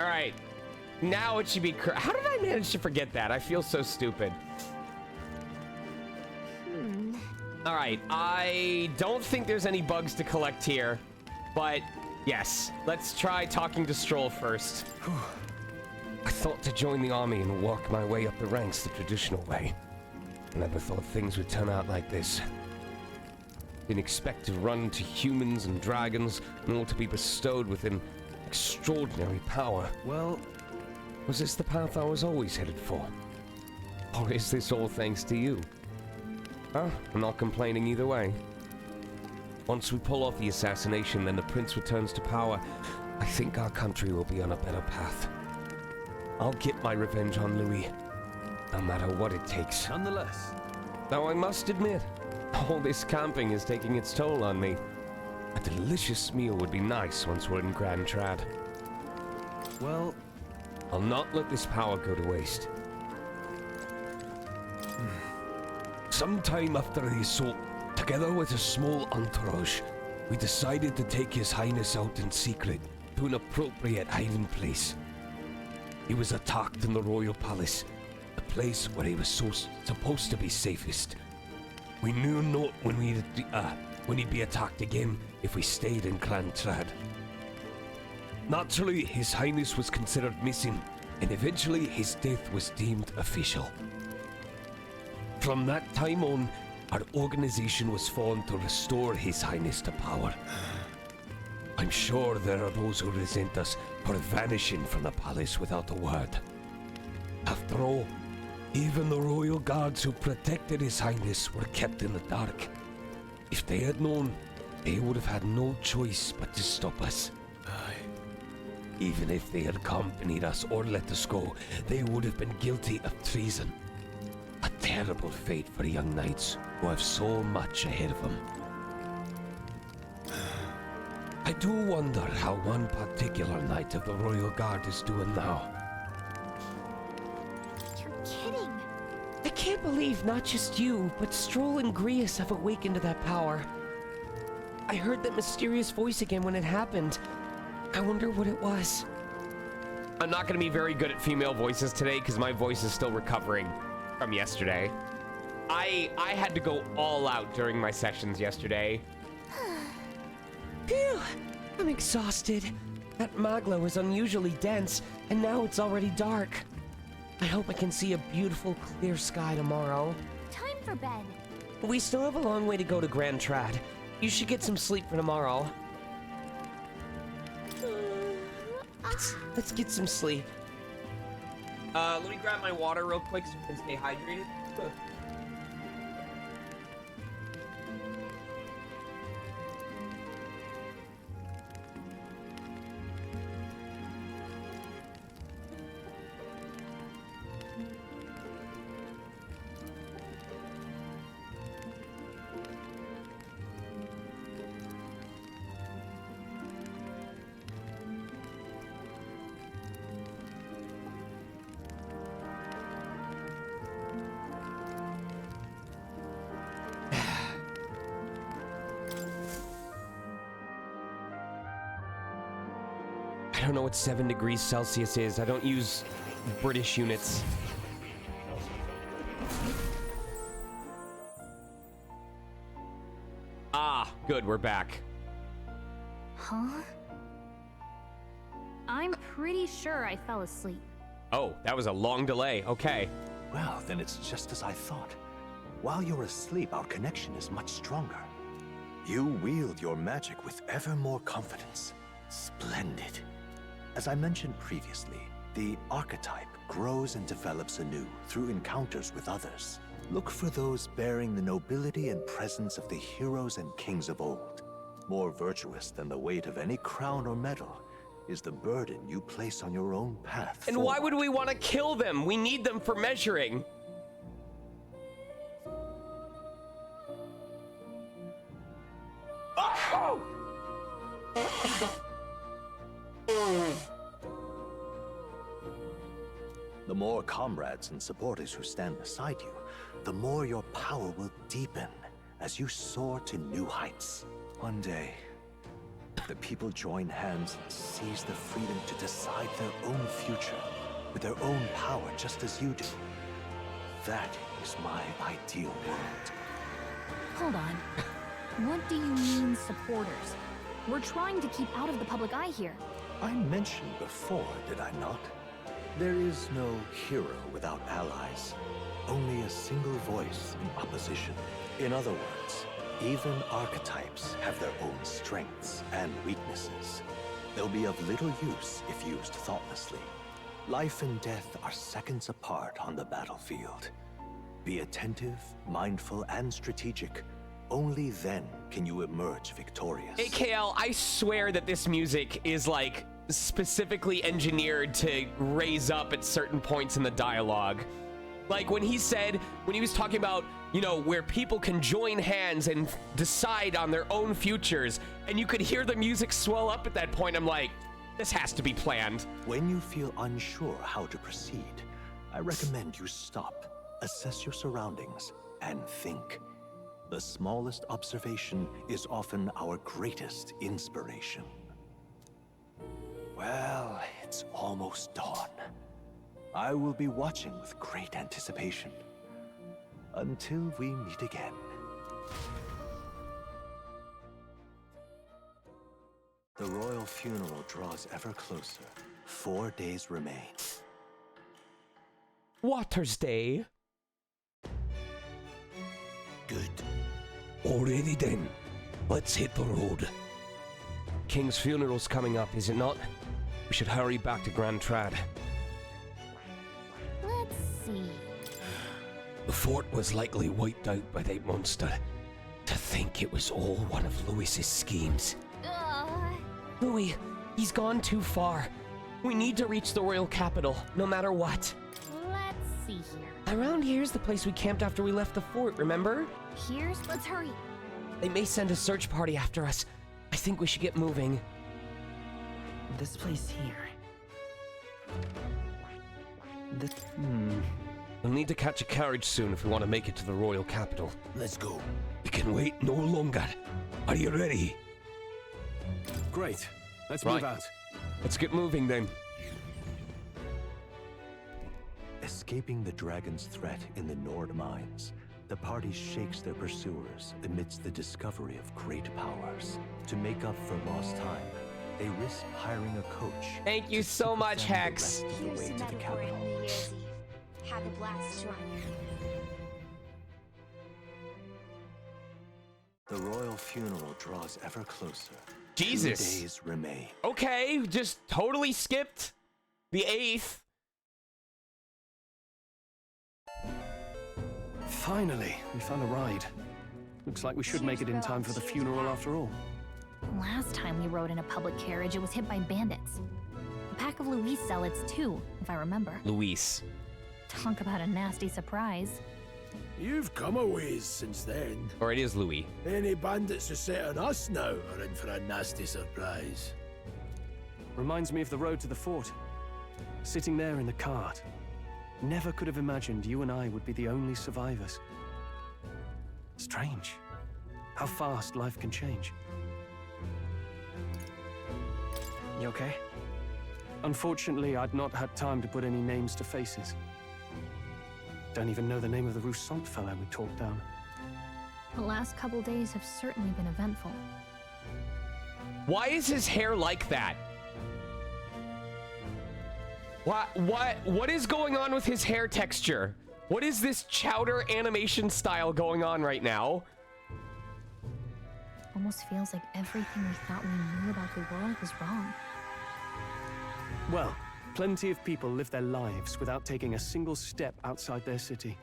All right. Now it should be... How did I manage to forget that? I feel so stupid. All right. I don't think there's any bugs to collect here. But, yes. Let's try talking to Stroll first. I thought to join the army and work my way up the ranks the traditional way. I never thought things would turn out like this. Didn't expect to run into humans and dragons and all to be bestowed with an extraordinary power. Well, was this the path I was always headed for? Or is this all thanks to you? Huh? I'm not complaining either way. Once we pull off the assassination, then the prince returns to power, I think our country will be on a better path. I'll get my revenge on Louis, no matter what it takes. Nonetheless. Though I must admit, all this camping is taking its toll on me. A delicious meal would be nice once we're in Grand Trad. Well, I'll not let this power go to waste. Sometime after the assault, together with a small entourage, we decided to take His Highness out in secret to an appropriate hiding place. He was attacked in the royal palace, the place where he was supposed to be safest. We knew not when he'd be attacked again if we stayed in Grand Trad. Naturally, His Highness was considered missing, and eventually his death was deemed official. From that time on, our organization was formed to restore His Highness to power. I'm sure there are those who resent us for vanishing from the palace without a word. After all, even the royal guards who protected His Highness were kept in the dark. If they had known, they would have had no choice but to stop us. Even if they had accompanied us or let us go, they would have been guilty of treason. A terrible fate for young knights who have so much ahead of them. I do wonder how one particular knight of the Royal Guard is doing now. You're kidding. I can't believe not just you, but Stroll and Grius have awakened to that power. I heard that mysterious voice again when it happened. I wonder what it was. I'm not going to be very good at female voices today because my voice is still recovering from yesterday. I had to go all out during my sessions yesterday. Phew, I'm exhausted. That magla was unusually dense, and now it's already dark. I hope I can see a beautiful, clear sky tomorrow. Time for bed. We still have a long way to go to Grand Trad. You should get some sleep for tomorrow. Let's get some sleep. Let me grab my water real quick so we can stay hydrated. I don't know what 7 degrees Celsius is. I don't use British units. Ah, good, we're back. Huh? I'm pretty sure I fell asleep. Oh, that was a long delay. Okay. Well, then it's just as I thought. While you're asleep, our connection is much stronger. You wield your magic with ever more confidence. Splendid. As I mentioned previously, the archetype grows and develops anew through encounters with others. Look for those bearing the nobility and presence of the heroes and kings of old. More virtuous than the weight of any crown or medal is the burden you place on your own path. And why would we want to kill them? We need them for measuring. The more comrades and supporters who stand beside you, the more your power will deepen as you soar to new heights. One day, the people join hands and seize the freedom to decide their own future with their own power, just as you do. That is my ideal world. Hold on. What do you mean, supporters? We're trying to keep out of the public eye here. I mentioned before, did I not? There is no hero without allies. Only a single voice in opposition. In other words, even archetypes have their own strengths and weaknesses. They'll be of little use if used thoughtlessly. Life and death are seconds apart on the battlefield. Be attentive, mindful, and strategic. Only then can you emerge victorious. AKL, I swear that this music is like specifically engineered to raise up at certain points in the dialogue. Like when he was talking about, you know, where people can join hands and decide on their own futures, and you could hear the music swell up at that point, I'm like, this has to be planned. When you feel unsure how to proceed, I recommend you stop, assess your surroundings, and think. The smallest observation is often our greatest inspiration. Well, it's almost dawn. I will be watching with great anticipation. Until we meet again. The royal funeral draws ever closer. 4 days remain. Water's Day. Good. Already then, let's hit the road. King's funeral's coming up, is it not? We should hurry back to Grand Trad. Let's see. The fort was likely wiped out by that monster. To think it was all one of Louis's schemes. Louis, he's gone too far. We need to reach the royal capital, no matter what. Let's see here. Around here's the place we camped after we left the fort, remember? Let's hurry. They may send a search party after us. I think we should get moving. This place here. We'll need to catch a carriage soon if we want to make it to the royal capital. Let's go. We can wait no longer. Are you ready? Great. Let's Right. move out. Let's get moving then. Escaping the dragon's threat in the Nord mines, the party shakes their pursuers amidst the discovery of great powers. To make up for lost time, they risk hiring a coach. Thank you to so sit with much, them the Hex. rest of the Here's way the to the metaphor in capital. New Year's Eve. Have a blast, John. The royal funeral draws ever closer. Jesus. 2 days remain. Okay, just totally skipped the 8th. Finally, we found a ride. Looks like we should make it in time for the funeral after all. Last time we rode in a public carriage, it was hit by bandits. A pack of Luis zealots, too, if I remember. Luis. Talk about a nasty surprise. You've come a ways since then. Or it is Louis. Any bandits who set on us now are in for a nasty surprise. Reminds me of the road to the fort. Sitting there in the cart. Never could have imagined you and I would be the only survivors. Strange. How fast life can change. You okay? Unfortunately, I'd not had time to put any names to faces. Don't even know the name of the Roussant fellow we talked down. The last couple days have certainly been eventful. Why is his hair like that? What is going on with his hair texture? What is this chowder animation style going on right now? Almost feels like everything we thought we knew about the world was wrong. Well, plenty of people live their lives without taking a single step outside their city.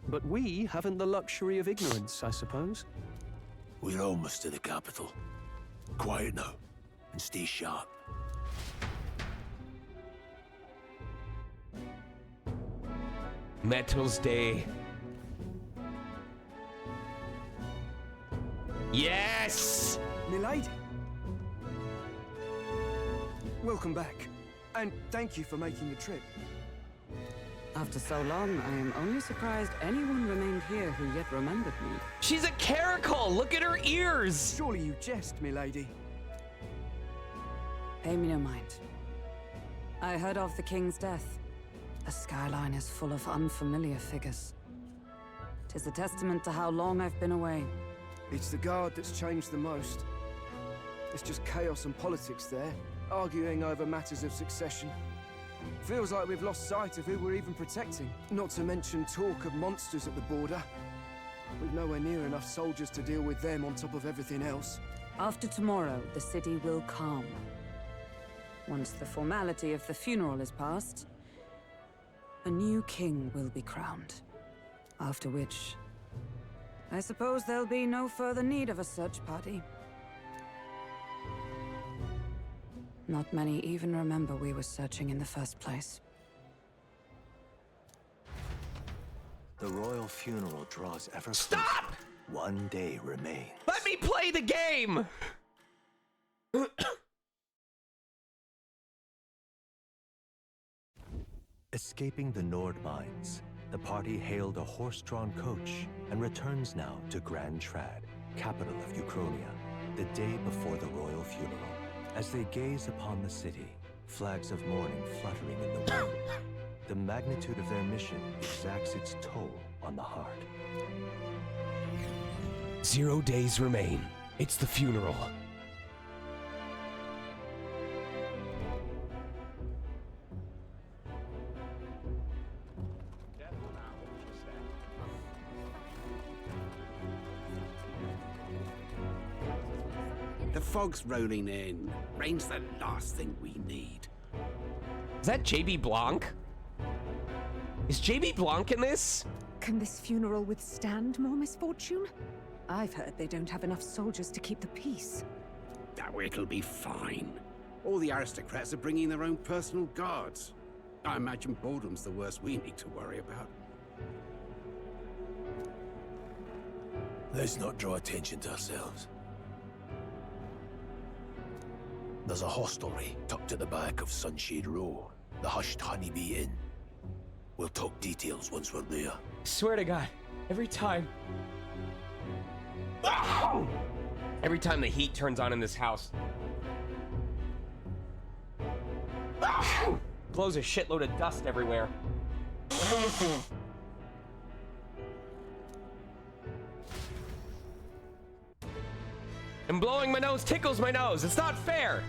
But we haven't the luxury of ignorance, I suppose. We're almost to the capital. Quiet now, and stay sharp. Metals Day. Yes! Milady. Welcome back, and thank you for making the trip. After so long, I am only surprised anyone remained here who yet remembered me. She's a caracal! Look at her ears! Surely you jest, milady. Pay me no mind. I heard of the king's death. The skyline is full of unfamiliar figures. 'Tis a testament to how long I've been away. It's the guard that's changed the most. It's just chaos and politics there, arguing over matters of succession. Feels like we've lost sight of who we're even protecting. Not to mention talk of monsters at the border. We've nowhere near enough soldiers to deal with them on top of everything else. After tomorrow, the city will calm. Once the formality of the funeral is past, a new king will be crowned. After which, I suppose there'll be no further need of a search party. Not many even remember we were searching in the first place. The royal funeral draws ever closer. Stop! One day remains. Let me play the game! Escaping the Nord mines, the party hailed a horse-drawn coach and returns now to Grand Trad, capital of Uchronia, the day before the royal funeral. As they gaze upon the city, flags of mourning fluttering in the wind, the magnitude of their mission exacts its toll on the heart. 0 days remain. It's the funeral. The fog's rolling in. Rain's the last thing we need. Is that JB Blanc? Is JB Blanc in this? Can this funeral withstand more misfortune? I've heard they don't have enough soldiers to keep the peace. Oh, it'll be fine. All the aristocrats are bringing their own personal guards. I imagine boredom's the worst we need to worry about. Let's not draw attention to ourselves. There's a hostelry tucked at the back of Sunshade Row, the Hushed Honeybee Inn. We'll talk details once we're there. Swear to God, every time the heat turns on in this house, blows a shitload of dust everywhere. And blowing my nose tickles my nose. It's not fair.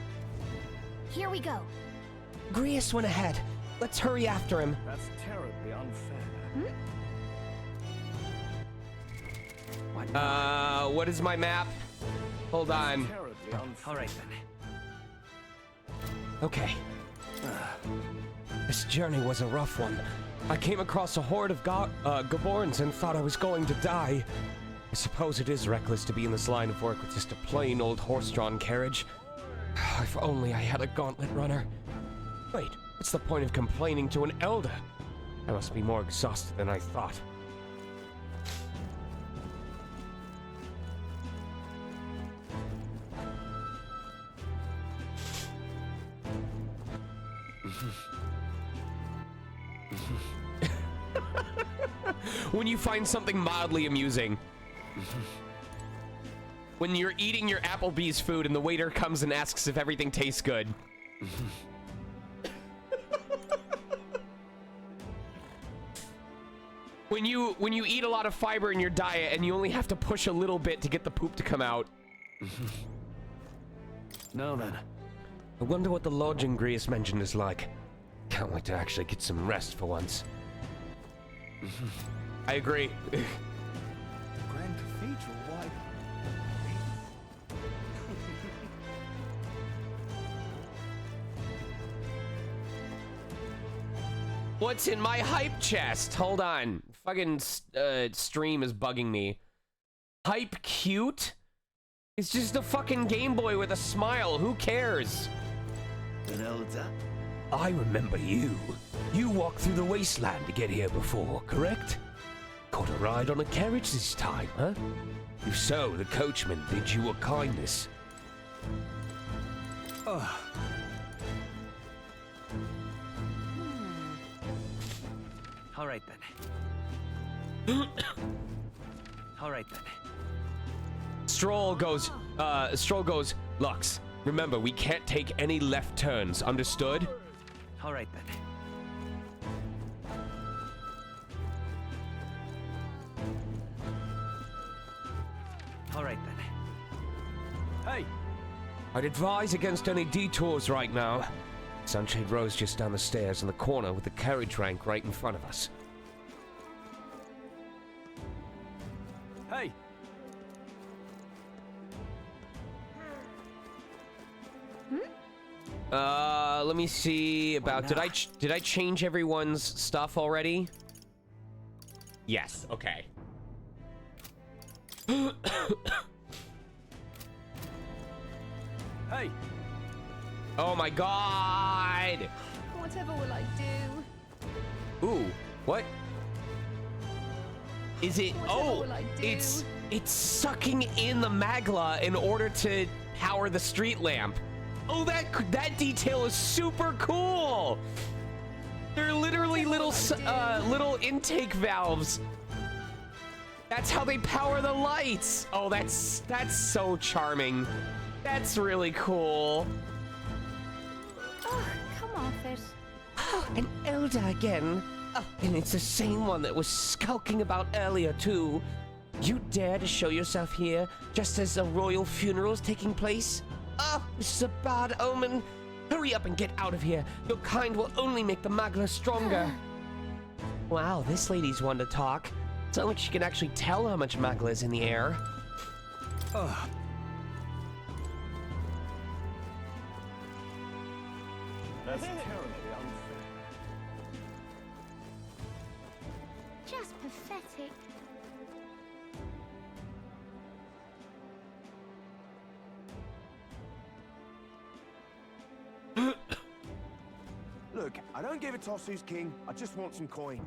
Here we go. Grius went ahead. Let's hurry after him. That's terribly unfair. What is my map? Hold on. All right then. Okay. This journey was a rough one. I came across a horde of Gaborns and thought I was going to die. I suppose it is reckless to be in this line of work with just a plain old horse-drawn carriage. If only I had a gauntlet runner. Wait, what's the point of complaining to an elder? I must be more exhausted than I thought. When you find something mildly amusing. When you're eating your Applebee's food and the waiter comes and asks if everything tastes good. When you eat a lot of fiber in your diet and you only have to push a little bit to get the poop to come out. Now then. I wonder what the lodging Grius mentioned is like. Can't wait to actually get some rest for once. I agree. Grand Cathedral, why? What's in my hype chest? Hold on. Fucking stream is bugging me. Hype cute? It's just a fucking Game Boy with a smile. Who cares? Zelda? I remember you. You walked through the wasteland to get here before, correct? Caught a ride on a carriage this time, huh? If so, the coachman did you a kindness. All right then. All right then. Stroll goes, Lux, Remember, we can't take any left turns. Understood? All right then. All right then. Hey! I'd advise against any detours right now. Sunshade Row's just down the stairs in the corner with the carriage rank right in front of us. Hey! Let me see about, did I change everyone's stuff already? Yes, okay. Hey! Oh my god! Whatever will I do? Ooh, what? Is it, Whatever will I do? it's sucking in the magla in order to power the street lamp. Oh, that detail is super cool. They're literally little intake valves. That's how they power the lights. Oh, that's so charming. That's really cool. Oh, come off it. Oh, an elder again. Oh, and it's the same one that was skulking about earlier too. You dare to show yourself here just as a royal funeral is taking place? Oh, this is a bad omen. Hurry up and get out of here. Your kind will only make the magla stronger. Wow, this lady's one to talk. It's not like she can actually tell how much magla is in the air. Ugh. That's terribly unfair. Just pathetic. Look, I don't give a toss who's king. I just want some coin.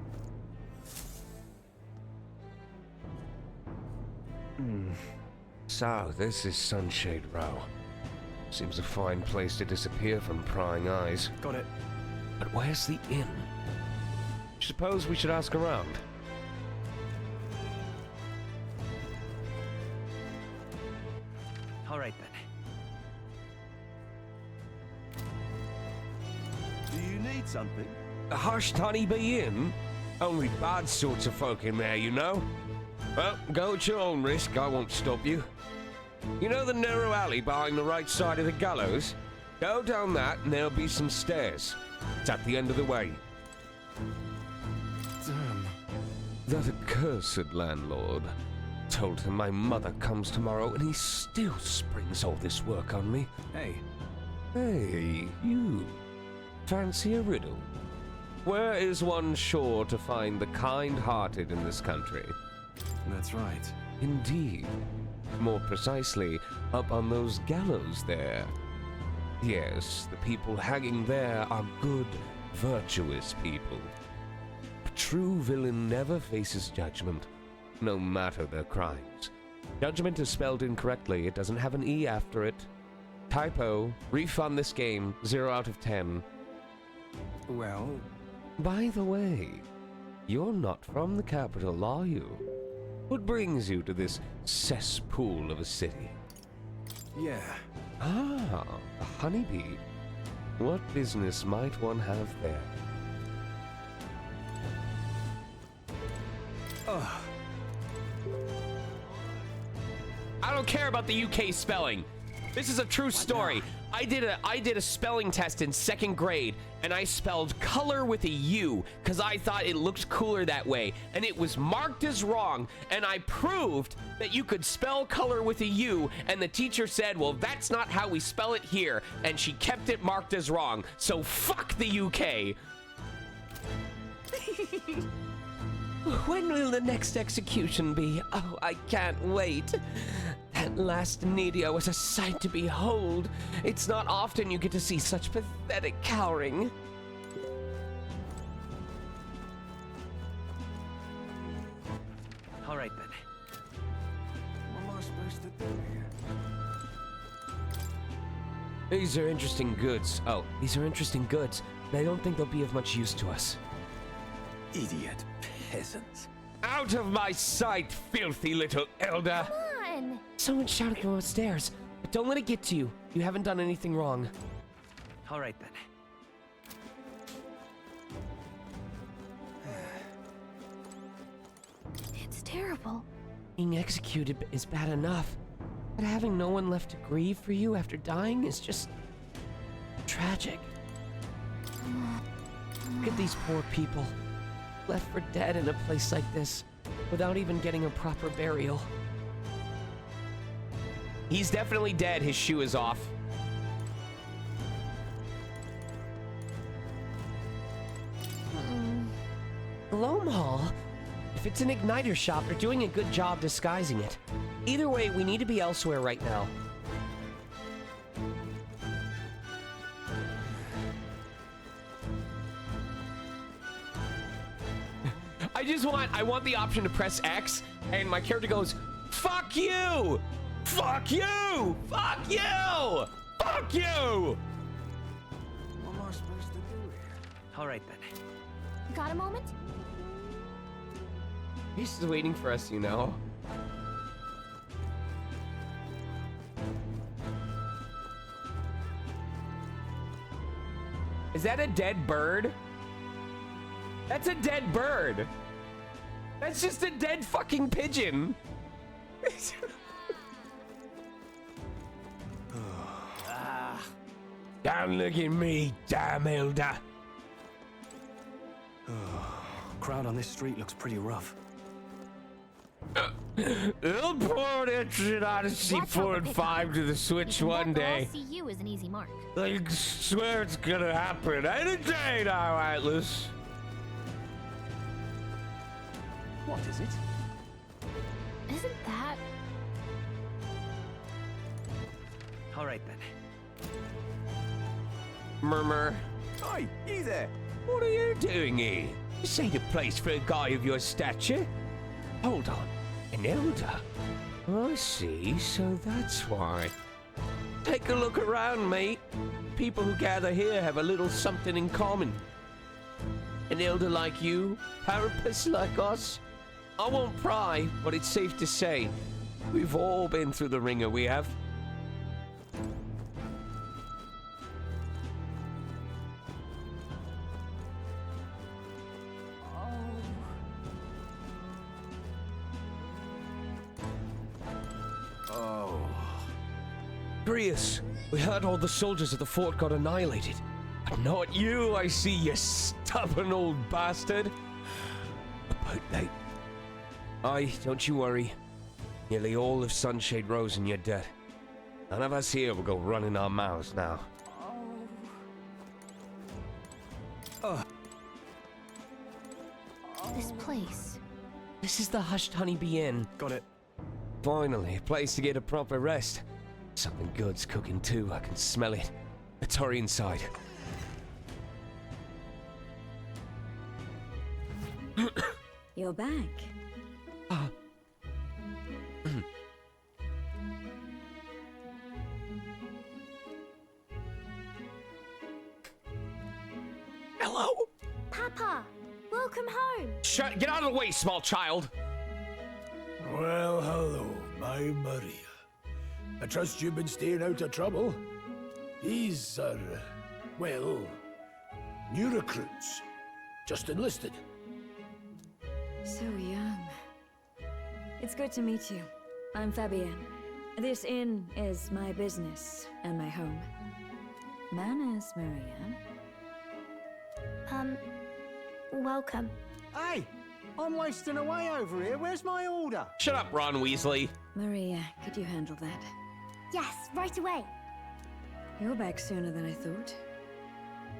So, this is Sunshade Row. Seems a fine place to disappear from prying eyes. Got it. But where's the inn? Suppose we should ask around. All right then. Do you need something? A hushed honeybee inn? Only bad sorts of folk in there, you know. Well, go at your own risk, I won't stop you. You know the narrow alley behind the right side of the gallows? Go down that and there'll be some stairs. It's at the end of the way. Damn. That accursed landlord. Told him my mother comes tomorrow and he still springs all this work on me. Hey. Hey, you. Fancy a riddle? Where is one sure to find the kind-hearted in this country? That's right. Indeed. More precisely, up on those gallows there. Yes, the people hanging there are good, virtuous people. A true villain never faces judgment, no matter their crimes. Judgment is spelled incorrectly. It doesn't have an E after it. Typo. Refund this game. 0 out of 10. Well... By the way, you're not from the capital, are you? What brings you to this cesspool of a city? Yeah. Ah, a honeybee. What business might one have there? Ugh. I don't care about the UK spelling. This is a true story. I did a spelling test in 2nd grade, and I spelled color with a U because I thought it looked cooler that way, and it was marked as wrong, and I proved that you could spell color with a U, and the teacher said, well, that's not how we spell it here, and she kept it marked as wrong. So fuck the UK. When will the next execution be? Oh, I can't wait. That last Nidia was a sight to behold. It's not often you get to see such pathetic cowering. All right then. What am I supposed to do here? These are interesting goods. Oh, these are interesting goods, but I don't think they'll be of much use to us. Idiot peasants. Out of my sight, filthy little elder! Come on. Someone shouting from upstairs. But don't let it get to you. You haven't done anything wrong. All right then. It's terrible. Being executed is bad enough, but having no one left to grieve for you after dying is just tragic. Look at these poor people, left for dead in a place like this, without even getting a proper burial. He's definitely dead. His shoe is off. Loam Hall? If it's an igniter shop, they're doing a good job disguising it. Either way, we need to be elsewhere right now. I want the option to press X, and my character goes, "Fuck you! Fuck you! Fuck you! Fuck you!" What am I supposed to do here? All right then. Got a moment? He's just waiting for us, you know. Is that a dead bird? That's a dead bird. That's just a dead fucking pigeon. Don't look at me, damn elder. Crowd on this street looks pretty rough. They'll pour that shit out of C4 and 5 to the Switch one day. See you is an easy mark. I swear it's gonna happen any day now, Atlas. What is it? Isn't that... All right then. Murmur. Hi, you there. What are you doing here? This ain't a place for a guy of your stature. Hold on. An elder? I see, so that's why. Take a look around, mate. People who gather here have a little something in common. An elder like you, carapace like us. I won't pry, but it's safe to say, we've all been through the ringer, we have. Grius, we heard all the soldiers at the fort got annihilated. But not you, I see, you stubborn old bastard. About that. Aye, don't you worry. Nearly all of Sunshade Rose and you're dead. None of us here will go running our mouths now. This place. This is the Hushed Honeybee Inn. Got it. Finally, a place to get a proper rest. Something good's cooking too, I can smell it. Let's hurry inside. You're back. Hello? Papa, welcome home. Get out of the way, small child! Well, hello, my Maria. I trust you've been staying out of trouble. These are, well, new recruits. Just enlisted. So young. It's good to meet you. I'm Fabienne. This inn is my business and my home. Manners, Maria. Welcome. Hey, I'm wasting away over here. Where's my order? Shut up, Ron Weasley. Maria, could you handle that? Yes, right away. You're back sooner than I thought.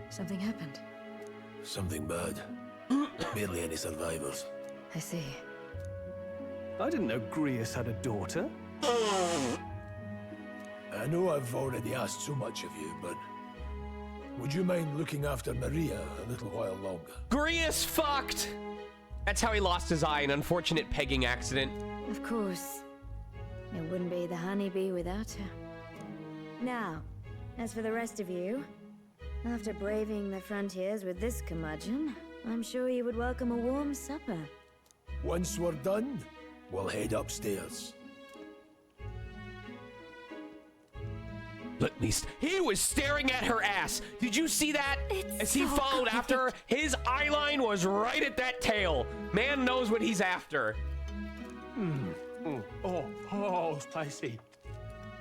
Something happened. Something bad. Barely any survivors. I see. I didn't know Grius had a daughter. I know I've already asked so much of you, but would you mind looking after Maria a little while longer? Grius fucked! That's how he lost his eye, an unfortunate pegging accident. Of course. It wouldn't be the honeybee without her. Now, as for the rest of you, after braving the frontiers with this curmudgeon, I'm sure you would welcome a warm supper. Once we're done, we'll head upstairs. least. He was staring at her ass. Did you see that? As he so followed good. after her, his eye line was right at that tail. Man knows what he's after. Oh, spicy.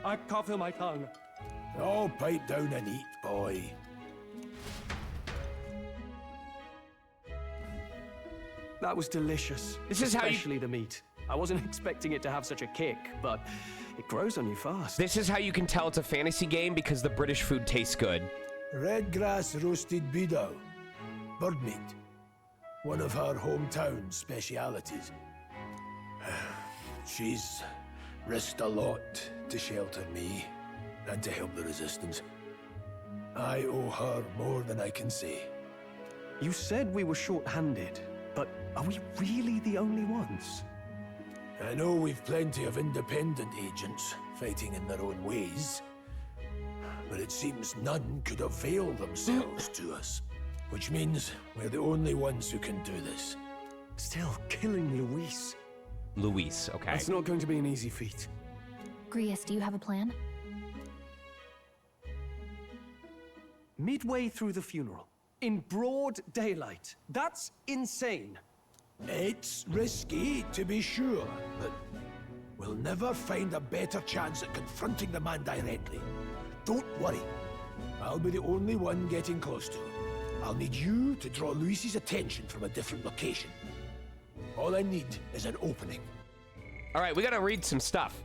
I can't feel my tongue. Oh, pipe down and eat, boy. That was delicious. This is how you- especially the meat. I wasn't expecting it to have such a kick, but it grows on you fast. This is how you can tell it's a fantasy game, because the British food tastes good. Red grass roasted beedou. Bird meat. One of her hometown specialities. She's risked a lot to shelter me and to help the resistance. I owe her more than I can say. You said we were short-handed, but are we really the only ones? I know we've plenty of independent agents fighting in their own ways, but it seems none could avail themselves to us, which means we're the only ones who can do this. Still, killing Luis. Luis, okay. That's not going to be an easy feat. Grius, do you have a plan? Midway through the funeral, in broad daylight. That's insane. It's risky, to be sure, but we'll never find a better chance at confronting the man directly. Don't worry. I'll be the only one getting close to him. I'll need you to draw Luis's attention from a different location. All I need is an opening. All right, we gotta read some stuff.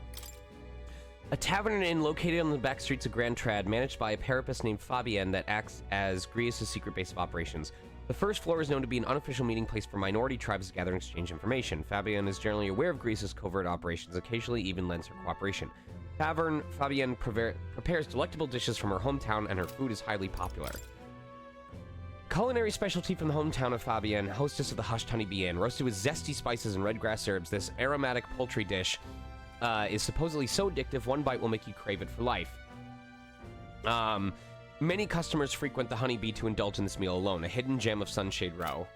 A tavern and inn located on the back streets of Grand Trad, managed by a parapus named Fabienne that acts as Grius' secret base of operations. The first floor is known to be an unofficial meeting place for minority tribes to gather and exchange information. Fabienne is generally aware of Grius' covert operations, occasionally even lends her cooperation. Tavern, Fabienne prepares delectable dishes from her hometown, and her food is highly popular. Culinary specialty from the hometown of Fabienne, hostess of the Hushed Honey Bee Inn. Roasted with zesty spices and red grass herbs, this aromatic poultry dish is supposedly so addictive, one bite will make you crave it for life. Many customers frequent the Honey Bee to indulge in this meal alone, a hidden gem of Sunshade Row.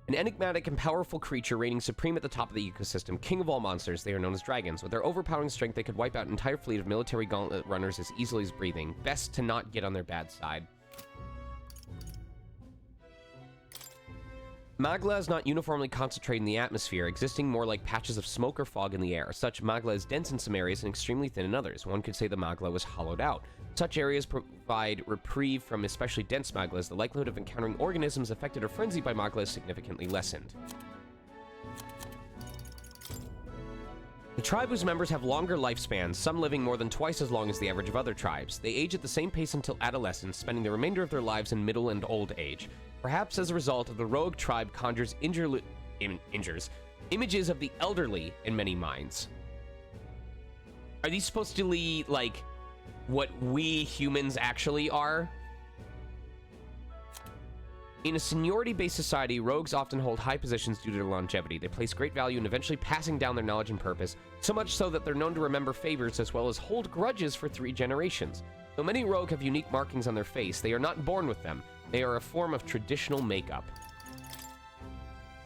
An enigmatic and powerful creature reigning supreme at the top of the ecosystem, king of all monsters, they are known as dragons. With their overpowering strength, they could wipe out an entire fleet of military gauntlet runners as easily as breathing. Best to not get on their bad side. Magla is not uniformly concentrated in the atmosphere, existing more like patches of smoke or fog in the air. Such magla is dense in some areas and extremely thin in others. One could say the magla was hollowed out. Such areas provide reprieve from especially dense maglas. The likelihood of encountering organisms affected or frenzied by magla is significantly lessened. The tribe whose members have longer lifespans, some living more than twice as long as the average of other tribes. They age at the same pace until adolescence, spending the remainder of their lives in middle and old age. Perhaps as a result of the rogue tribe conjures images of the elderly in many minds. Are these supposed to be like what we humans actually are? In a seniority-based society, rogues often hold high positions due to their longevity. They place great value in eventually passing down their knowledge and purpose, so much so that they're known to remember favors as well as hold grudges for 3 generations. Though many rogue have unique markings on their face, they are not born with them. They are a form of traditional makeup.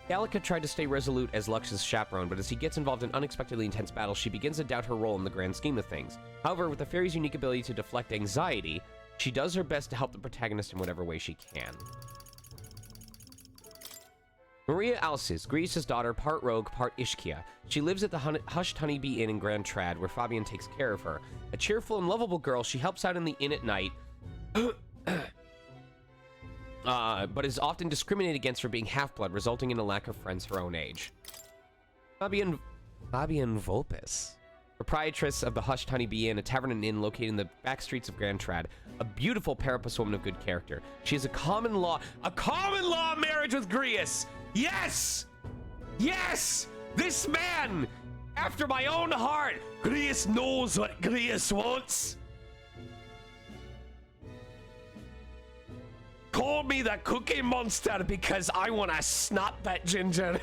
Gallica tried to stay resolute as Lux's chaperone, but as he gets involved in unexpectedly intense battles, she begins to doubt her role in the grand scheme of things. However, with the fairy's unique ability to deflect anxiety, she does her best to help the protagonist in whatever way she can. Maria Alces, Grius' daughter, part rogue, part Ishkia. She lives at the Hushed Honey Bee Inn in Grand Trad, where Fabienne takes care of her. A cheerful and lovable girl, she helps out in the inn at night, but is often discriminated against for being half-blood, resulting in a lack of friends her own age. Fabienne Volpes, proprietress of the Hushed Honey Bee Inn, a tavern and inn located in the back streets of Grand Trad, a beautiful parapus woman of good character. She has a common law marriage with Grius! Yes! Yes! This man! After my own heart! Grius knows what Grius wants! Call me the Cookie Monster because I want to snap that ginger.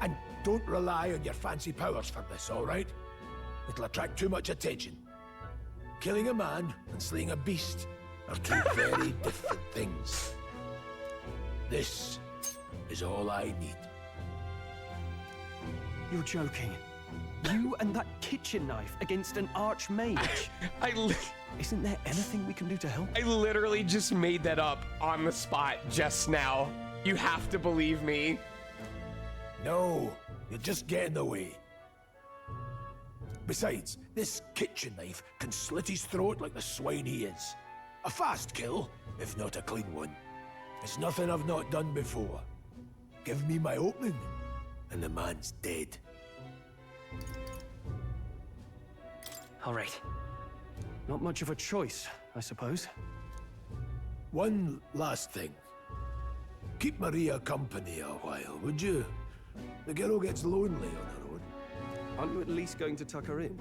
And don't rely on your fancy powers for this, all right? It'll attract too much attention. Killing a man and slaying a beast are two very different things. This is all I need. You're joking. You and that kitchen knife against an archmage. Isn't there anything we can do to help? I literally just made that up on the spot just now. You have to believe me. No, you'll just get in the way. Besides, this kitchen knife can slit his throat like the swine he is. A fast kill, if not a clean one. It's nothing I've not done before. Give me my opening, and the man's dead. All right. Not much of a choice, I suppose. One last thing. Keep Maria company a while, would you? The girl gets lonely on her own. Aren't you at least going to tuck her in?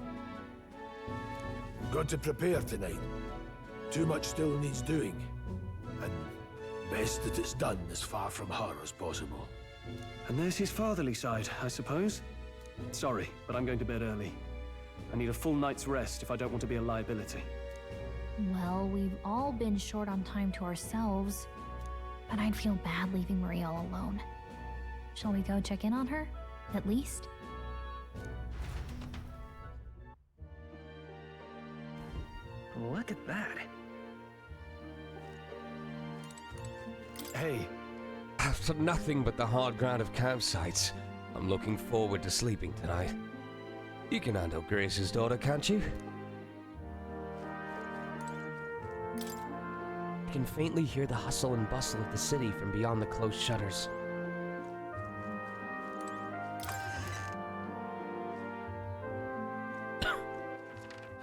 Got to prepare tonight. Too much still needs doing. And best that it's done as far from her as possible. And there's his fatherly side, I suppose. Sorry, but I'm going to bed early. I need a full night's rest if I don't want to be a liability. Well, we've all been short on time to ourselves, but I'd feel bad leaving Maria all alone. Shall we go check in on her, at least? Look at that. Hey. After nothing but the hard ground of campsites, I'm looking forward to sleeping tonight. You can handle Grace's daughter, can't you? I can faintly hear the hustle and bustle of the city from beyond the closed shutters.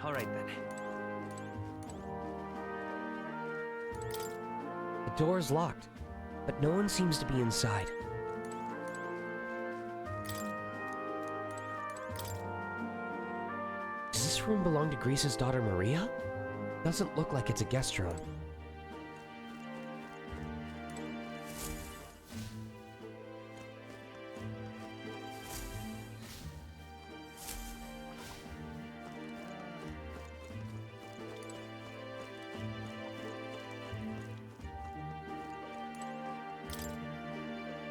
All right then. The door is locked, but no one seems to be inside. Does this room belong to Grease's daughter Maria? Doesn't look like it's a guest room.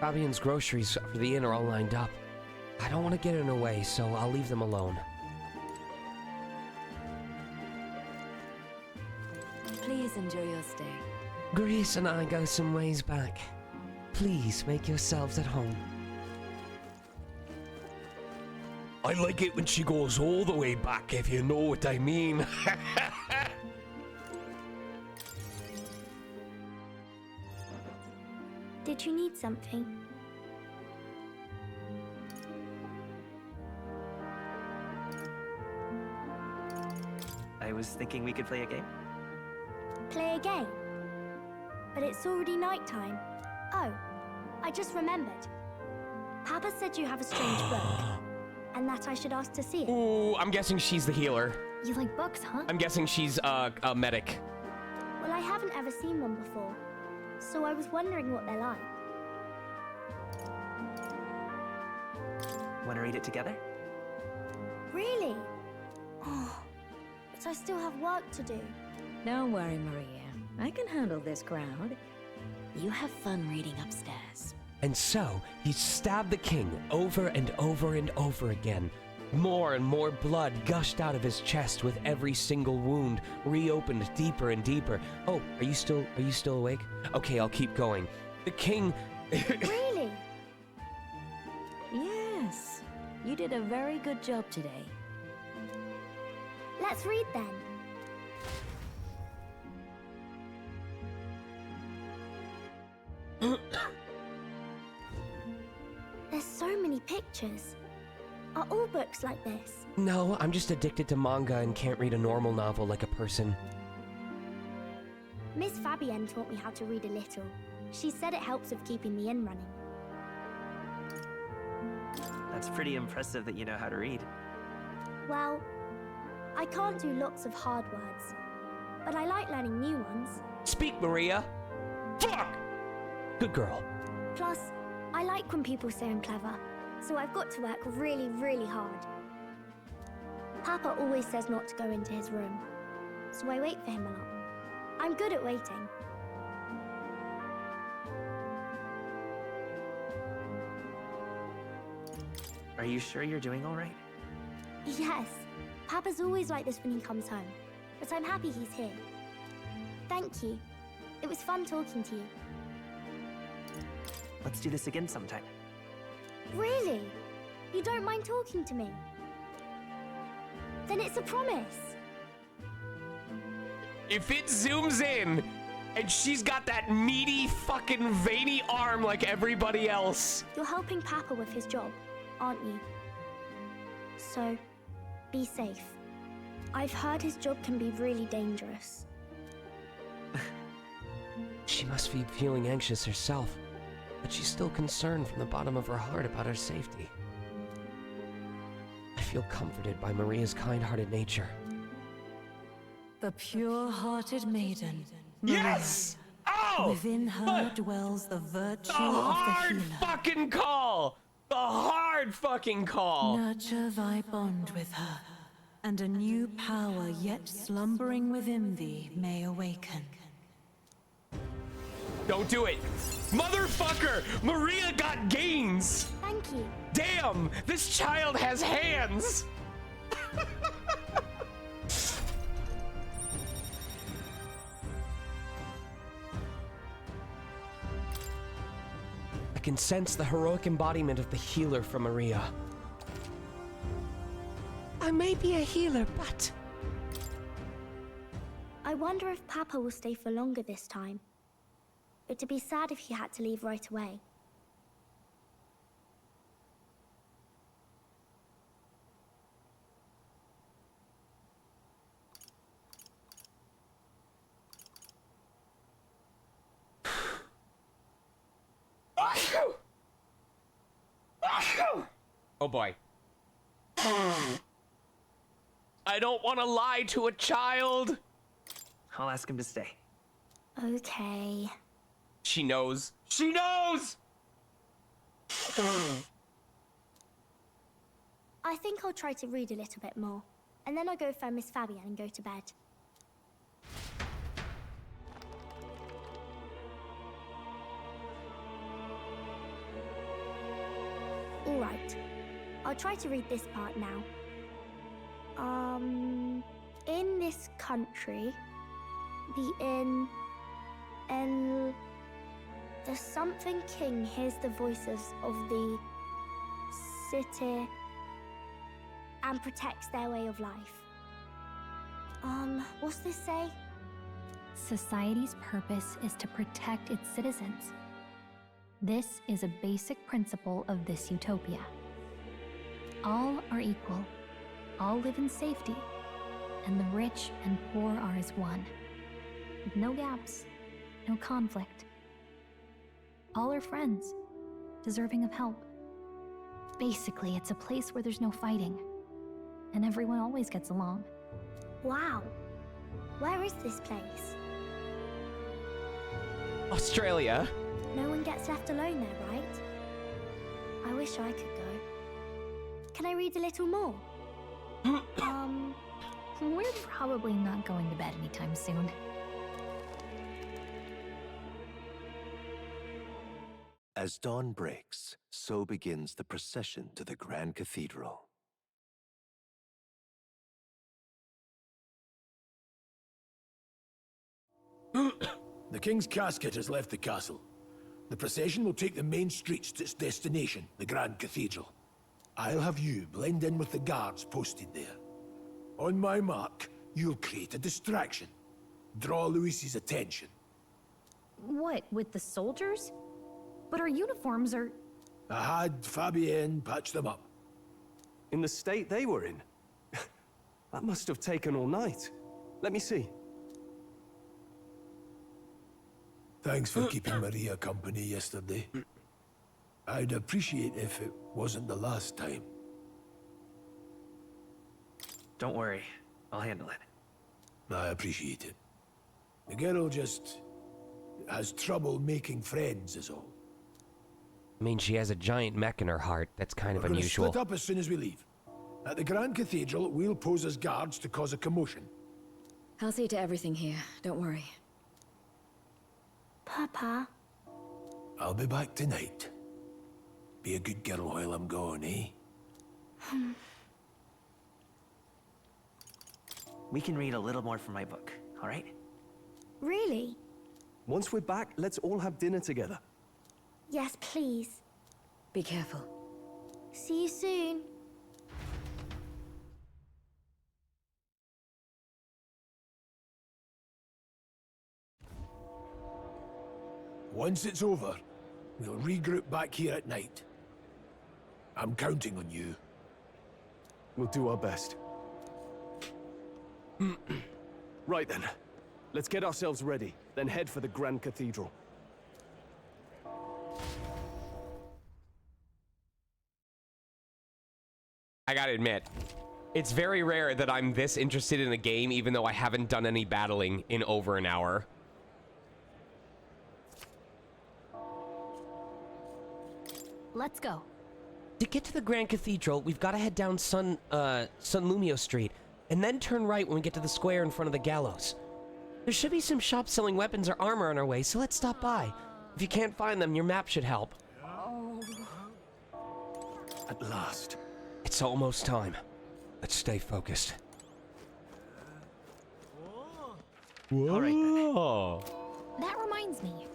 Fabian's groceries for the inn are all lined up. I don't want to get in her way, so I'll leave them alone. Please enjoy your stay. Grace and I go some ways back. Please make yourselves at home. I like it when she goes all the way back, if you know what I mean. Did you need something? I was thinking we could play a game. Play a game? But it's already nighttime. Oh, I just remembered. Papa said you have a strange book, and that I should ask to see it. Ooh, I'm guessing she's the healer. You like books, huh? I'm guessing she's a medic. Well, I haven't ever seen one before, so I was wondering what they're like. Want to read it together? Really? Oh, but I still have work to do. Don't worry, Maria. I can handle this crowd. You have fun reading upstairs. And so, he stabbed the king over and over and over again. More and more blood gushed out of his chest with every single wound, reopened deeper and deeper. Oh, are you still awake? Okay, I'll keep going. The king... Really? Yes. You did a very good job today. Let's read then. There's so many pictures. Are all books like this? No, I'm just addicted to manga and can't read a normal novel like a person. Miss Fabienne taught me how to read a little. She said it helps with keeping the inn running. That's pretty impressive that you know how to read. Well, I can't do lots of hard words, but I like learning new ones. Speak, Maria! Fuck! Good girl. Plus, I like when people say I'm clever, so I've got to work really, really hard. Papa always says not to go into his room, so I wait for him a lot. I'm good at waiting. Are you sure you're doing all right? Yes. Papa's always like this when he comes home. But I'm happy he's here. Thank you. It was fun talking to you. Let's do this again sometime. Really? You don't mind talking to me? Then it's a promise. If it zooms in and she's got that meaty fucking veiny arm like everybody else. You're helping Papa with his job, aren't you? So, be safe. I've heard his job can be really dangerous. She must be feeling anxious herself, but she's still concerned from the bottom of her heart about her safety. I feel comforted by Maria's kind-hearted nature. The pure-hearted maiden. Yes! Oh! Within her dwells the virtue The of the hard healer. fucking call! The hard fucking call! Nurture thy bond with her, and a new power yet slumbering within thee may awaken. Don't do it! Motherfucker! Maria got gains! Thank you. Damn! This child has hands! I can sense the heroic embodiment of the healer from Maria. I may be a healer, but... I wonder if Papa will stay for longer this time. It'd be sad if he had to leave right away. Oh boy. I don't want to lie to a child. I'll ask him to stay. Okay. She knows. She knows! I think I'll try to read a little bit more, and then I'll go find Miss Fabian and go to bed. All right. I'll try to read this part now. In this country, the something king hears the voices of the city and protects their way of life. What's this say? Society's purpose is to protect its citizens. This is a basic principle of this utopia. All are equal, all live in safety, and the rich and poor are as one, with no gaps, no conflict. All are friends, deserving of help. Basically, it's a place where there's no fighting, and everyone always gets along. Wow. Where is this place? Australia? No one gets left alone there, right? I wish I could go. Can I read a little more? We're probably not going to bed anytime soon. As dawn breaks, so begins the procession to the Grand Cathedral. The King's casket has left the castle. The procession will take the main streets to its destination, the Grand Cathedral. I'll have you blend in with the guards posted there. On my mark, you'll create a distraction. Draw Luis's attention. What, with the soldiers? But our uniforms are... I had Fabienne patch them up. In the state they were in? That must have taken all night. Let me see. Thanks for keeping Maria company yesterday. I'd appreciate if it wasn't the last time. Don't worry. I'll handle it. I appreciate it. The girl just has trouble making friends is all. I mean, she has a giant mech in her heart. That's kind of We're gonna unusual. split up as soon as we leave. At the Grand Cathedral, we'll pose as guards to cause a commotion. I'll see to everything here. Don't worry. Papa. I'll be back tonight. Be a good girl while I'm gone, eh? We can read a little more from my book, all right? Really? Once we're back, let's all have dinner together. Yes, please. Be careful. See you soon. Once it's over, we'll regroup back here at night. I'm counting on you. We'll do our best. Right then. Let's get ourselves ready, then head for the Grand Cathedral. I gotta admit, it's very rare that I'm this interested in a game even though I haven't done any battling in over an hour. Let's go. To get to the Grand Cathedral, we've got to head down Sun Lumio Street, and then turn right when we get to the square in front of the gallows. There should be some shops selling weapons or armor on our way, so let's stop by. If you can't find them, your map should help. Oh. At last. It's almost time. Let's stay focused. Whoa. All right, That reminds me.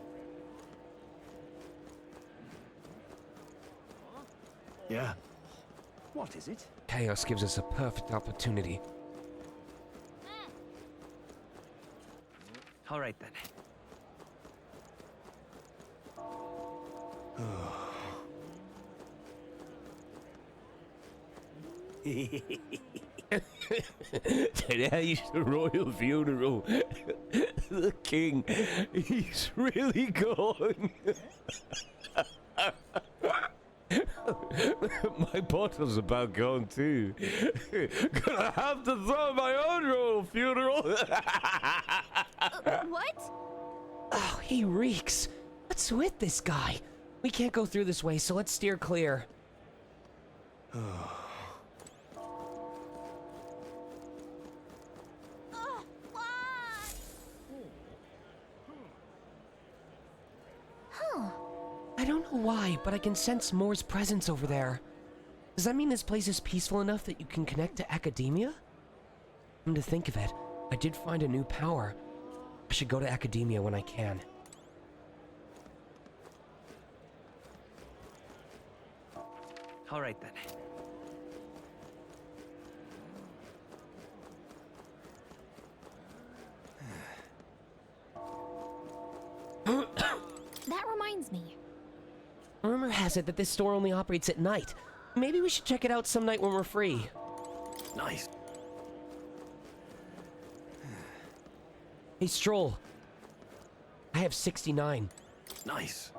Yeah. What is it? Chaos gives us a perfect opportunity. all right then. Today's the royal funeral. The king, he's really gone. My bottle's about gone too. Gonna have to throw my own royal funeral. What? Oh, he reeks. What's with this guy? We can't go through this way, so let's steer clear. I don't know why, but I can sense Moore's presence over there. Does that mean this place is peaceful enough that you can connect to Academia? Come to think of it, I did find a new power. I should go to Academia when I can. All right then. That reminds me. Rumor has it that this store only operates at night. Maybe we should check it out some night when we're free. Nice. Hey, Stroll. I have 69. Nice.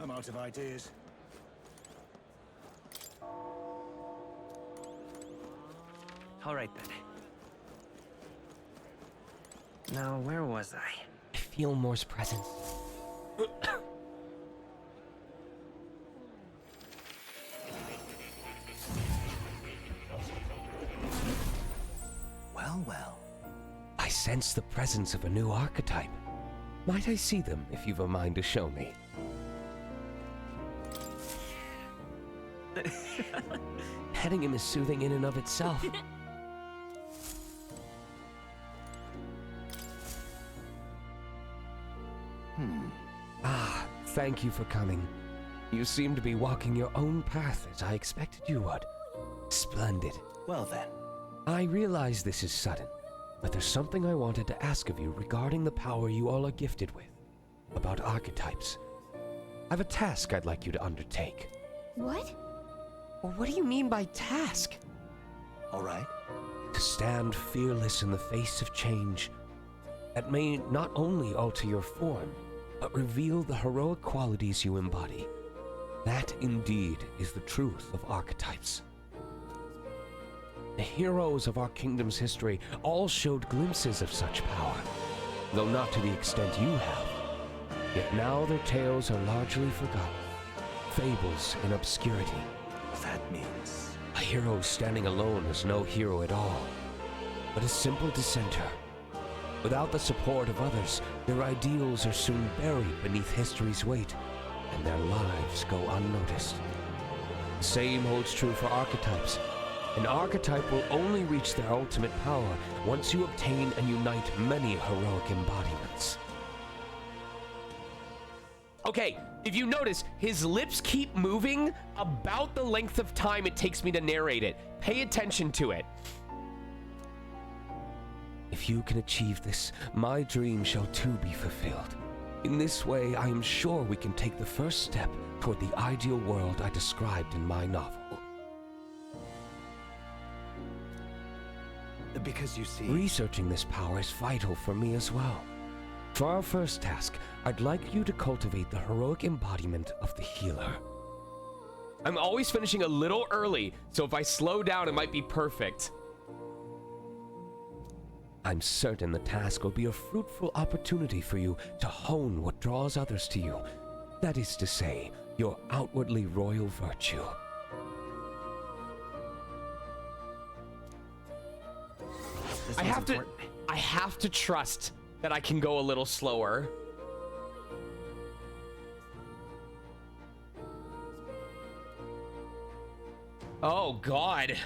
I'm out of ideas. All right then. Now, where was I? I feel Moore's presence. Well, well. I sense the presence of a new archetype. Might I see them if you've a mind to show me? Petting him is soothing in and of itself. Ah, thank you for coming. You seem to be walking your own path as I expected you would. Splendid. Well then. I realize this is sudden, but there's something I wanted to ask of you regarding the power you all are gifted with. About archetypes. I have a task I'd like you to undertake. What? Well, what do you mean by task? All right. To stand fearless in the face of change that may not only alter your form, but reveal the heroic qualities you embody. That indeed is the truth of archetypes. The heroes of our kingdom's history all showed glimpses of such power, though not to the extent you have. Yet now their tales are largely forgotten, fables in obscurity. That means... A hero standing alone is no hero at all, but a simple dissenter. Without the support of others, their ideals are soon buried beneath history's weight, and their lives go unnoticed. The same holds true for archetypes. An archetype will only reach their ultimate power once you obtain and unite many heroic embodiments. Okay, if you notice, his lips keep moving about the length of time it takes me to narrate it. Pay attention to it. If you can achieve this, my dream shall too be fulfilled. In this way, I am sure we can take the first step toward the ideal world I described in my novel. Because you see... Researching this power is vital for me as well. For our first task, I'd like you to cultivate the heroic embodiment of the healer. I'm always finishing a little early, so if I slow down, it might be perfect. I'm certain the task will be a fruitful opportunity for you to hone what draws others to you. That is to say, your outwardly royal virtue. I have to trust that I can go a little slower. Oh, God.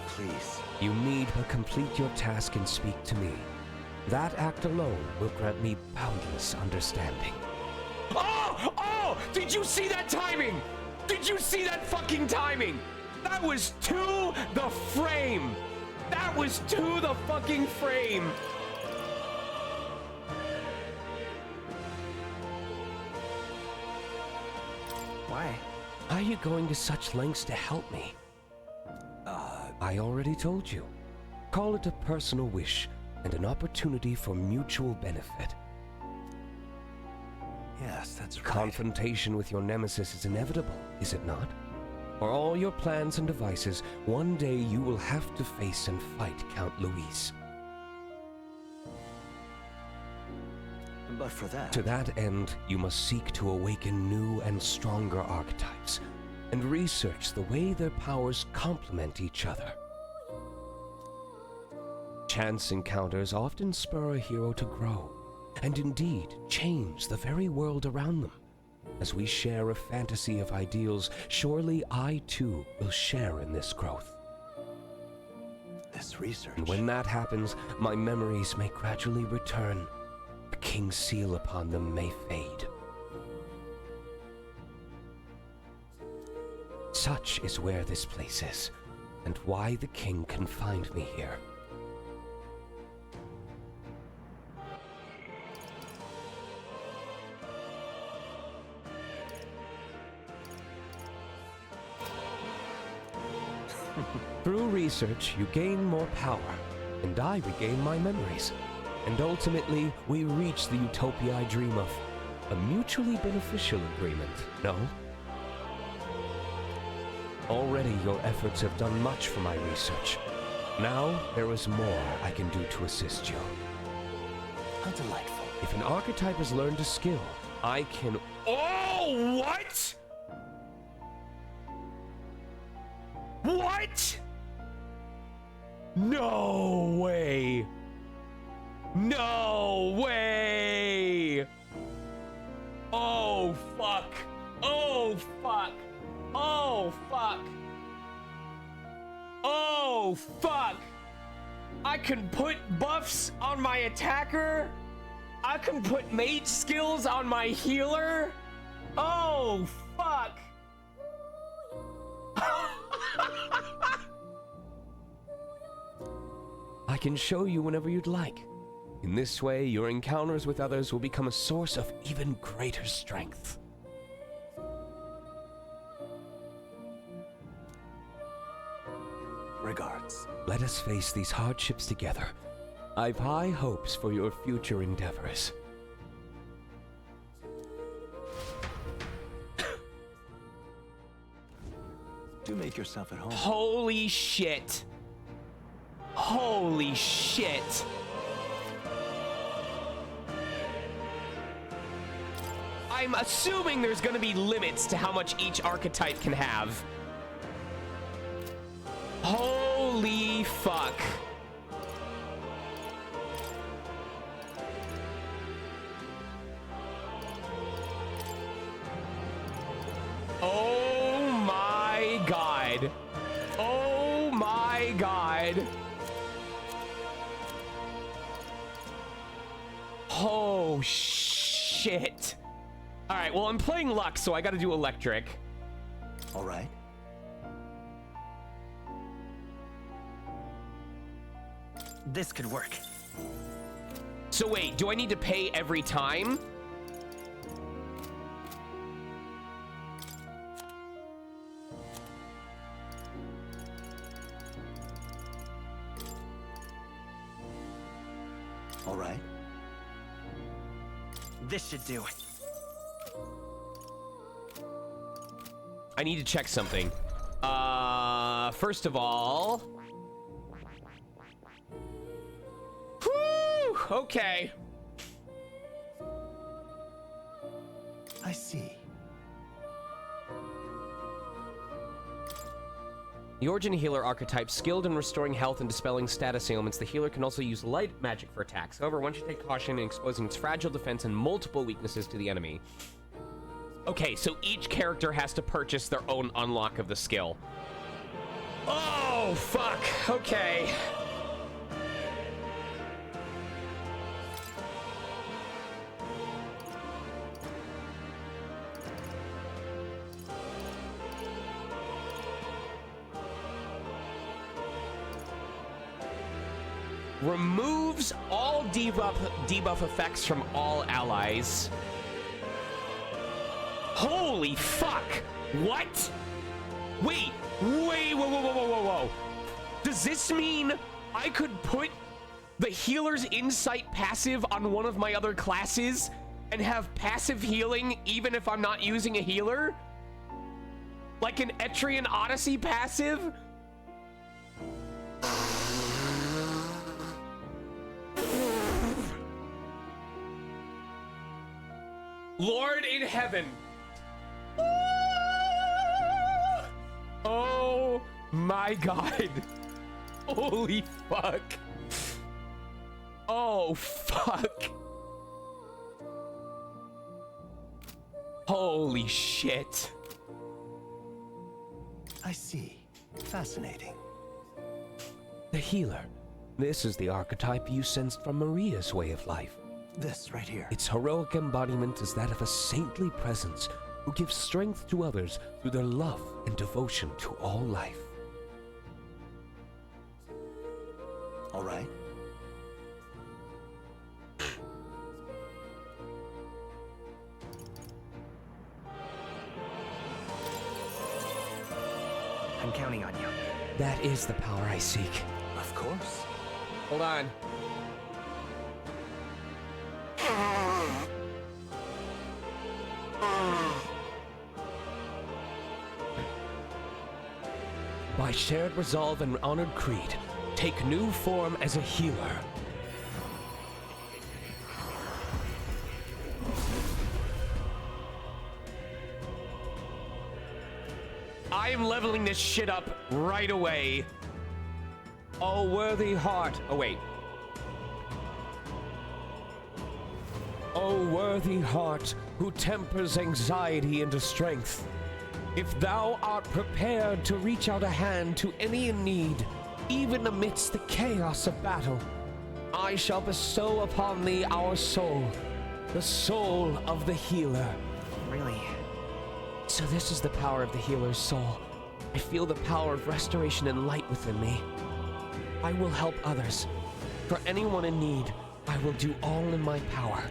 Please. You need but complete your task and speak to me. That act alone will grant me boundless understanding. Oh! Oh! Did you see that timing? Did you see that fucking timing? That was to the frame. That was to the fucking frame. Why? Are you going to such lengths to help me? I already told you. Call it a personal wish and an opportunity for mutual benefit. Yes, that's right. Confrontation with your nemesis is inevitable, is it not? For all your plans and devices, one day you will have to face and fight Count Luis. But for that... To that end, you must seek to awaken new and stronger archetypes, and research the way their powers complement each other. Chance encounters often spur a hero to grow, and indeed change the very world around them. As we share a fantasy of ideals, surely I too will share in this growth. This research... And when that happens, my memories may gradually return. The king's seal upon them may fade. Such is where this place is, and why the king confined me here. Through research, you gain more power, and I regain my memories. And ultimately, we reach the utopia I dream of. A mutually beneficial agreement, no? Already your efforts have done much for my research. Now, there is more I can do to assist you. How delightful. If an archetype has learned a skill, I can... Oh, what? What? No way. No way. Oh, fuck. Oh, fuck. Oh, fuck. Oh, fuck. I can put buffs on my attacker. I can put mage skills on my healer. Oh, fuck. I can show you whenever you'd like. In this way, your encounters with others will become a source of even greater strength. Regards. Let us face these hardships together. I've high hopes for your future endeavors. Do make yourself at home. Holy shit. Holy shit. I'm assuming there's gonna be limits to how much each archetype can have. Holy fuck. Oh, shit. All right, well, I'm playing Lux, so I gotta do electric. All right. This could work. So wait, do I need to pay every time? All right. This should do it. I need to check something. First of all... Whew, okay. I see. The Origin Healer archetype, skilled in restoring health and dispelling status ailments, the healer can also use light magic for attacks. However, one should take caution in exposing its fragile defense and multiple weaknesses to the enemy. Okay, so each character has to purchase their own unlock of the skill. Oh, fuck. Okay. Removes all debuff effects from all allies. Holy fuck! What? Wait, whoa. Does this mean I could put the healer's insight passive on one of my other classes and have passive healing even if I'm not using a healer? Like an Etrian Odyssey passive? Lord in heaven. Oh my god. Holy fuck. Oh fuck. Holy shit. I see. Fascinating. The healer. This is the archetype you sensed from Maria's way of life. This right here. Its heroic embodiment is that of a saintly presence who gives strength to others through their love and devotion to all life. All right. I'm counting on you. That is the power I seek. Of course. Hold on. By shared resolve and honored creed, take new form as a healer. I am leveling this shit up right away. O worthy heart. Oh, wait. O worthy heart, who tempers anxiety into strength. If thou art prepared to reach out a hand to any in need, even amidst the chaos of battle, I shall bestow upon thee our soul, the soul of the healer. Really? So this is the power of the healer's soul. I feel the power of restoration and light within me. I will help others. For anyone in need, I will do all in my power.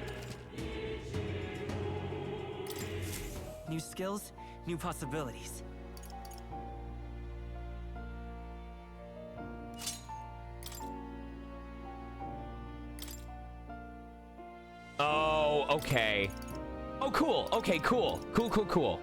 New skills, new possibilities. Oh, okay. Oh, cool. Okay, cool. Cool.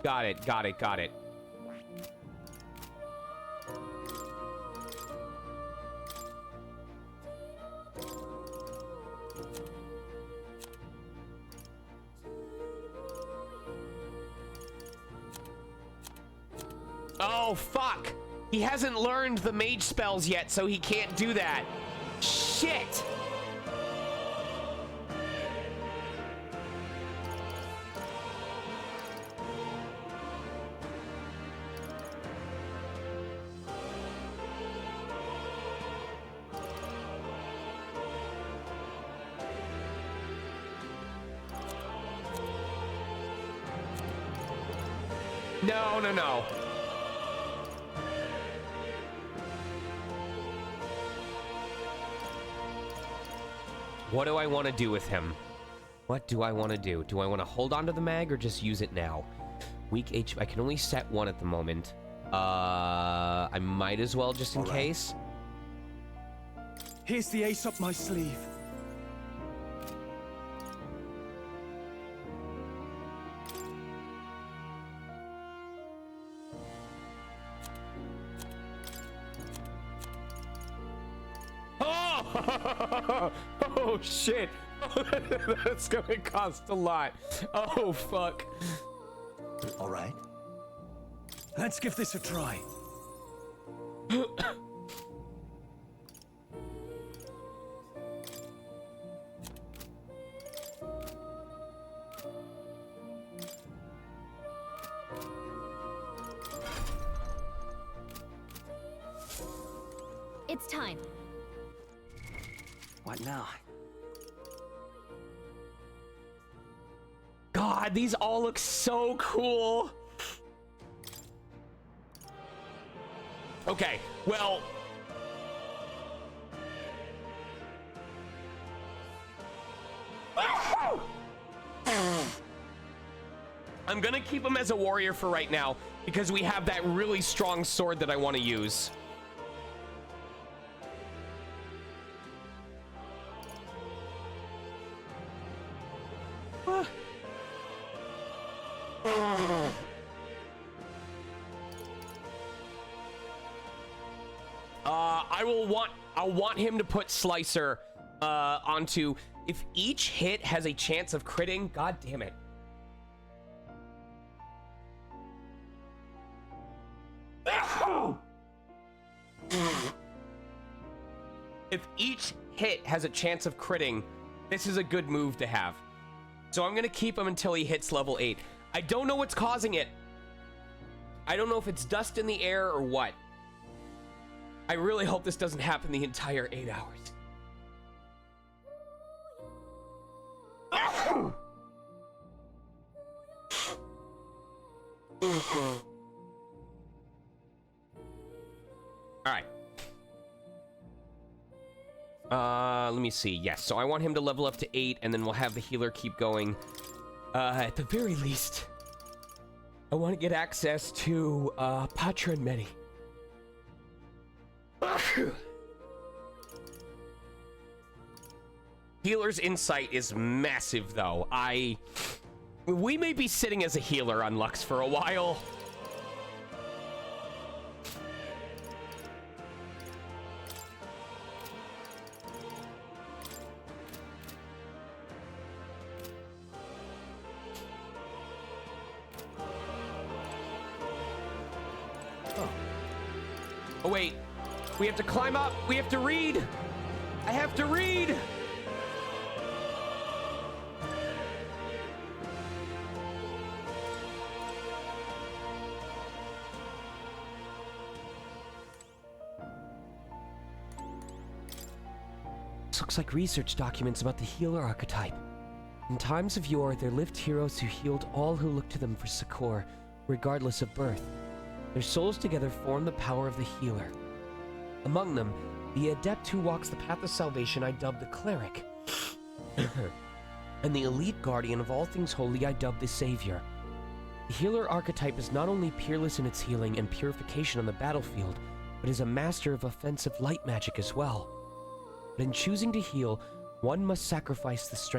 Got it. Oh, fuck. He hasn't learned the mage spells yet, so he can't do that. Shit. No, no, no. What do I want to do with him? What do I want to do? Do I want to hold on to the mag or just use it now? Weak HP. I can only set one at the moment. I might as well just in case. Here's the ace up my sleeve. Oh shit. That's gonna cost a lot. Oh fuck. All right. Let's give this a try. It's time. What now? God, these all look so cool. Okay, well. I'm gonna keep him as a warrior for right now because we have that really strong sword that I want to use. I'll want him to put Slicer onto. If each hit has a chance of critting, god damn it. If each hit has a chance of critting, this is a good move to have. So I'm gonna keep him until he hits level 8. I don't know what's causing it. I don't know if it's dust in the air or what. I really hope this doesn't happen the entire 8 hours. Alright. Let me see. Yes, so I want him to level up to 8, and then we'll have the healer keep going. At the very least, I want to get access to, Patra and Medi. Healer's insight is massive, though. We may be sitting as a healer on Lux for a while. Oh, wait. We have to climb up. We have to read. I have to read. This looks like research documents about the healer archetype. In times of yore, there lived heroes who healed all who looked to them for succor, regardless of birth. Their souls together form the power of the healer. Among them, the adept who walks the path of salvation I dub the cleric. And the elite guardian of all things holy I dub the savior. The healer archetype is not only peerless in its healing and purification on the battlefield, but is a master of offensive light magic as well. But in choosing to heal, one must sacrifice the strength